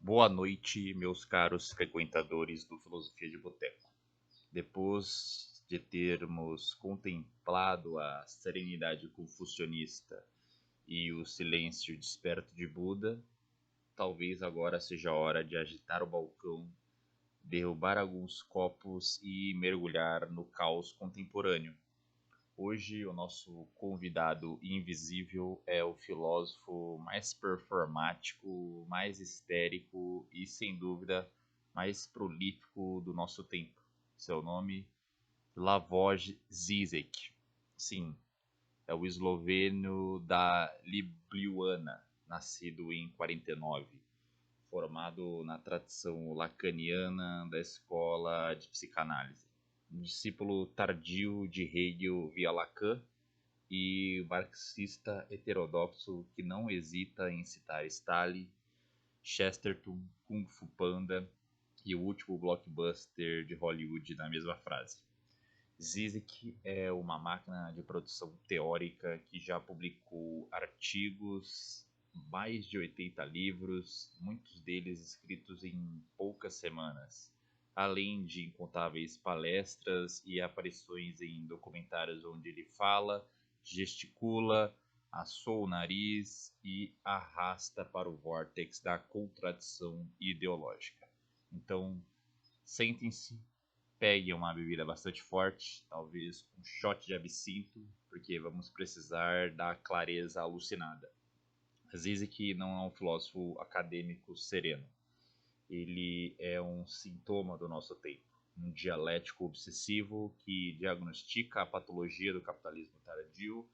Boa noite, meus caros frequentadores do Filosofia de Boteco. Depois de termos contemplado a serenidade confucionista e o silêncio desperto de Buda, talvez agora seja a hora de agitar o balcão, derrubar alguns copos e mergulhar no caos contemporâneo. Hoje, o nosso convidado invisível é o filósofo mais performático, mais histérico e, sem dúvida, mais prolífico do nosso tempo. Seu nome, Slavoj Žižek. Sim, é o esloveno da Ljubljana, nascido em 49, formado na tradição lacaniana da escola de psicanálise. Um discípulo tardio de Hegel via Lacan e marxista heterodoxo que não hesita em citar Stalin, Chesterton, Kung Fu Panda e o último blockbuster de Hollywood na mesma frase. Zizek é uma máquina de produção teórica que já publicou artigos, mais de 80 livros, muitos deles escritos em poucas semanas, além de incontáveis palestras e aparições em documentários onde ele fala, gesticula, assou o nariz e arrasta para o vórtex da contradição ideológica. Então, sentem-se, pegue uma bebida bastante forte, talvez um shot de absinto, porque vamos precisar da clareza alucinada. Zizek não é um filósofo acadêmico sereno. Ele é um sintoma do nosso tempo, um dialético obsessivo que diagnostica a patologia do capitalismo tardio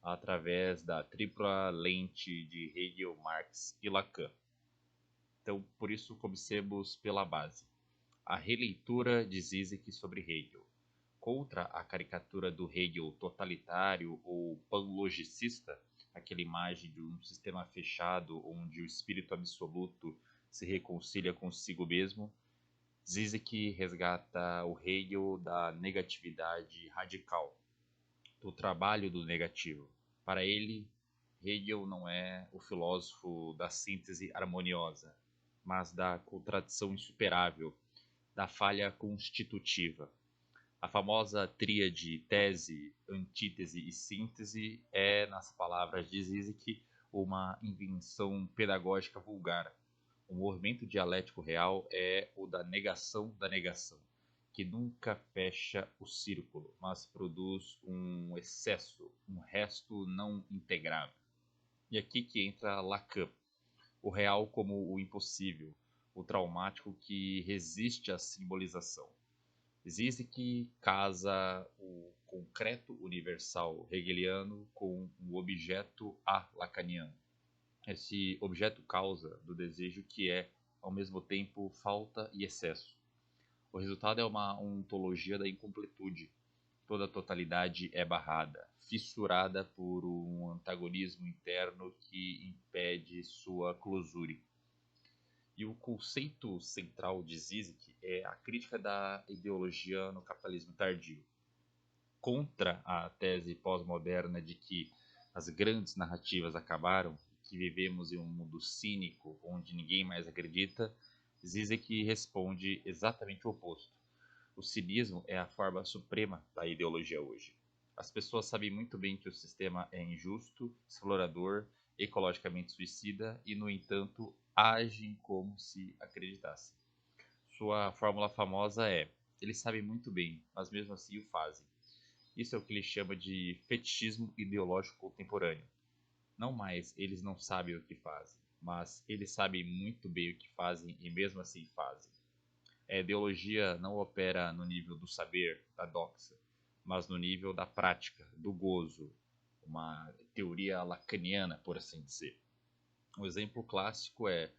através da tripla lente de Hegel, Marx e Lacan. Então, por isso, comecemos pela base. A releitura de Zizek sobre Hegel. Contra a caricatura do Hegel totalitário ou panlogicista, aquela imagem de um sistema fechado onde o espírito absoluto se reconcilia consigo mesmo, Zizek resgata o Hegel da negatividade radical, do trabalho do negativo. Para ele, Hegel não é o filósofo da síntese harmoniosa, mas da contradição insuperável, da falha constitutiva. A famosa tríade tese, antítese e síntese é, nas palavras de Zizek, uma invenção pedagógica vulgar. O movimento dialético real é o da negação, que nunca fecha o círculo, mas produz um excesso, um resto não integrável. E aqui que entra Lacan, o real como o impossível, o traumático que resiste à simbolização. Existe que casa o concreto universal hegeliano com o objeto lacaniano. Esse objeto causa do desejo que é, ao mesmo tempo, falta e excesso. O resultado é uma ontologia da incompletude. Toda totalidade é barrada, fissurada por um antagonismo interno que impede sua closure. E o conceito central de Zizek é a crítica da ideologia no capitalismo tardio, contra a tese pós-moderna de que as grandes narrativas acabaram, que vivemos em um mundo cínico onde ninguém mais acredita. Zizek responde exatamente o oposto. O cinismo é a forma suprema da ideologia hoje. As pessoas sabem muito bem que o sistema é injusto, explorador, ecologicamente suicida e, no entanto, agem como se acreditassem. Sua fórmula famosa é: eles sabem muito bem, mas mesmo assim o fazem. Isso é o que ele chama de fetichismo ideológico contemporâneo. Não mais eles não sabem o que fazem, mas eles sabem muito bem o que fazem e mesmo assim fazem. A ideologia não opera no nível do saber, da doxa, mas no nível da prática, do gozo, uma teoria lacaniana, por assim dizer. Um exemplo clássico é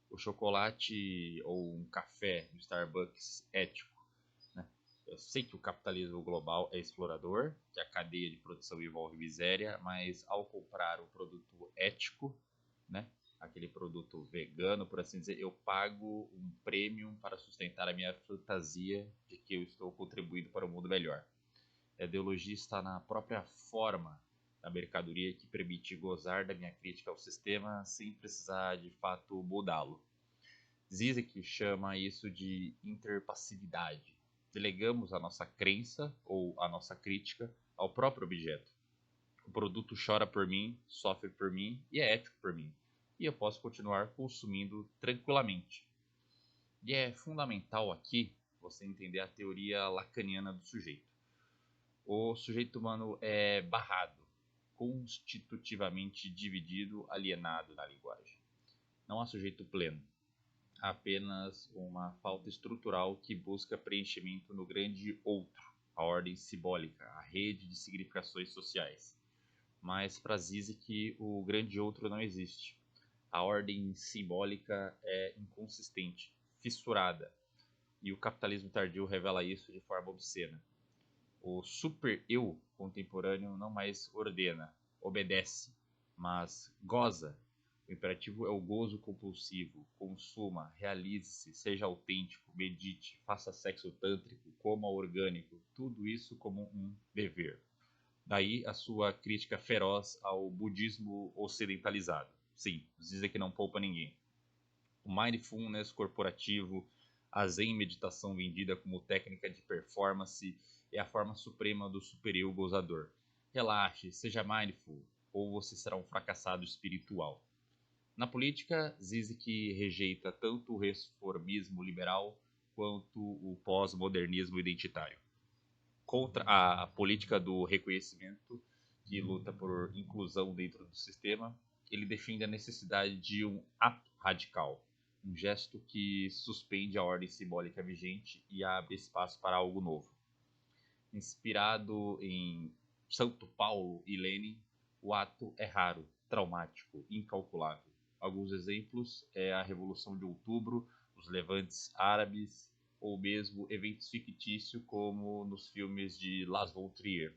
o chocolate ou um café no Starbucks ético, né? Eu sei que o capitalismo global é explorador, que a cadeia de produção envolve miséria, mas ao comprar um produto ético, né, aquele produto vegano, por assim dizer, eu pago um premium para sustentar a minha fantasia de que eu estou contribuindo para um mundo melhor. A ideologia está na própria forma da mercadoria que permite gozar da minha crítica ao sistema sem precisar de fato mudá-lo. Zizek chama isso de interpassividade. Delegamos a nossa crença ou a nossa crítica ao próprio objeto. O produto chora por mim, sofre por mim e é ético por mim. E eu posso continuar consumindo tranquilamente. E é fundamental aqui você entender a teoria lacaniana do sujeito. O sujeito humano é barrado, constitutivamente dividido, alienado na linguagem. Não há sujeito pleno, há apenas uma falta estrutural que busca preenchimento no grande outro, a ordem simbólica, a rede de significações sociais. Mas para Zizek, o grande outro não existe. A ordem simbólica é inconsistente, fissurada, e o capitalismo tardio revela isso de forma obscena. O super-eu contemporâneo não mais ordena, obedece, mas goza. O imperativo é o gozo compulsivo. Consuma, realize-se, seja autêntico, medite, faça sexo tântrico, coma orgânico, tudo isso como um dever. Daí a sua crítica feroz ao budismo ocidentalizado. Sim, dizer que não poupa ninguém. O mindfulness corporativo, a zen meditação vendida como técnica de performance é a forma suprema do super-eu gozador. Relaxe, seja mindful, ou você será um fracassado espiritual. Na política, Zizek rejeita tanto o reformismo liberal quanto o pós-modernismo identitário. Contra a política do reconhecimento, que luta por inclusão dentro do sistema, ele defende a necessidade de um ato radical, um gesto que suspende a ordem simbólica vigente e abre espaço para algo novo. Inspirado em Santo Paulo e Lenin, o ato é raro, traumático, incalculável. Alguns exemplos é a Revolução de Outubro, os levantes árabes ou mesmo eventos fictícios como nos filmes de Las von Trier.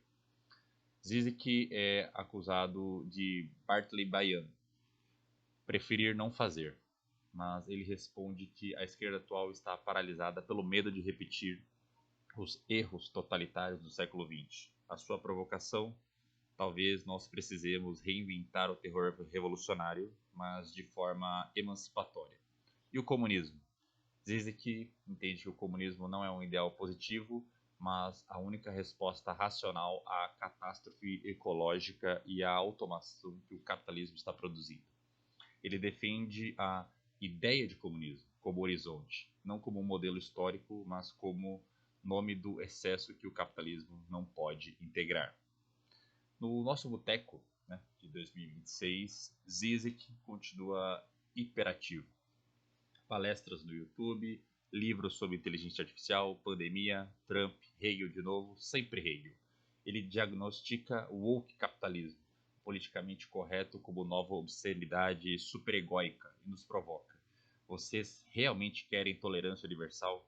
Zizek é acusado de Bartley Baiano, preferir não fazer, mas ele responde que a esquerda atual está paralisada pelo medo de repetir os erros totalitários do século XX. A sua provocação: talvez nós precisemos reinventar o terror revolucionário, mas de forma emancipatória. E o comunismo? Zizek entende que o comunismo não é um ideal positivo, mas a única resposta racional à catástrofe ecológica e à automação que o capitalismo está produzindo. Ele defende a ideia de comunismo como horizonte, não como um modelo histórico, mas como nome do excesso que o capitalismo não pode integrar. No nosso boteco, né, de 2026, Zizek continua hiperativo. Palestras no YouTube, livros sobre inteligência artificial, pandemia, Trump, Hegel de novo, sempre Hegel. Ele diagnostica o woke capitalismo, politicamente correto, como nova obscenidade superegóica e nos provoca. Vocês realmente querem tolerância universal?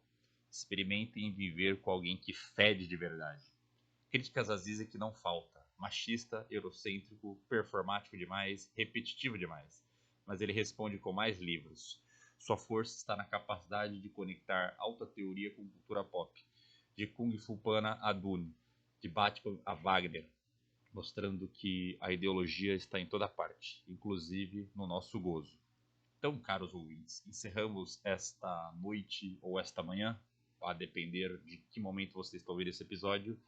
Experimentem viver com alguém que fede de verdade. Críticas a Zizek não falta. Machista, eurocêntrico, performático demais, repetitivo demais. Mas ele responde com mais livros. Sua força está na capacidade de conectar alta teoria com cultura pop. De Kung Fu Panda a Dune, de Batman a Wagner, mostrando que a ideologia está em toda parte, inclusive no nosso gozo. Então, caros ouvintes, encerramos esta noite ou esta manhã, a depender de que momento você está ouvindo esse episódio,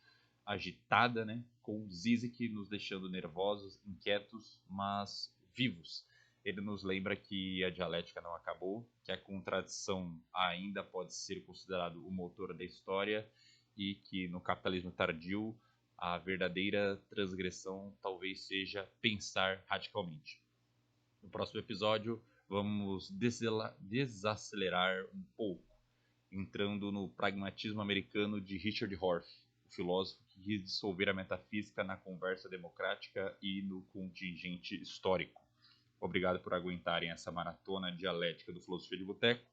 agitada, né, com Zizek nos deixando nervosos, inquietos, mas vivos. Ele nos lembra que a dialética não acabou, que a contradição ainda pode ser considerado o motor da história e que no capitalismo tardio a verdadeira transgressão talvez seja pensar radicalmente. No próximo episódio vamos desacelerar um pouco, entrando no pragmatismo americano de Richard Horth, o filósofo que quis dissolver a metafísica na conversa democrática e no contingente histórico. Obrigado por aguentarem essa maratona dialética do Filosofia de Boteco.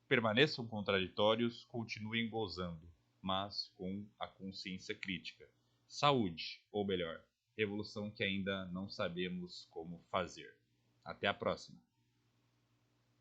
Permaneçam contraditórios, continuem gozando, mas com a consciência crítica. Saúde, ou melhor, revolução que ainda não sabemos como fazer. Até a próxima!